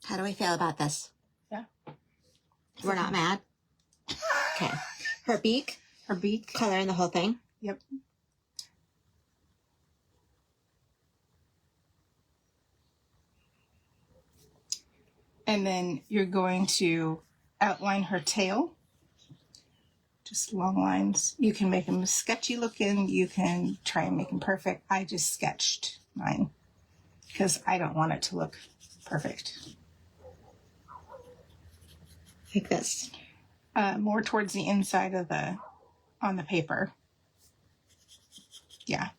How do we feel about this? Yeah. We're not mad? Okay. Her beak. Her beak. Color in the whole thing. Yep. And then you're going to outline her tail. Just long lines. You can make them sketchy looking. You can try and make them perfect. I just sketched mine because I don't want it to look perfect. Like this. More towards the inside of on the paper. Yeah.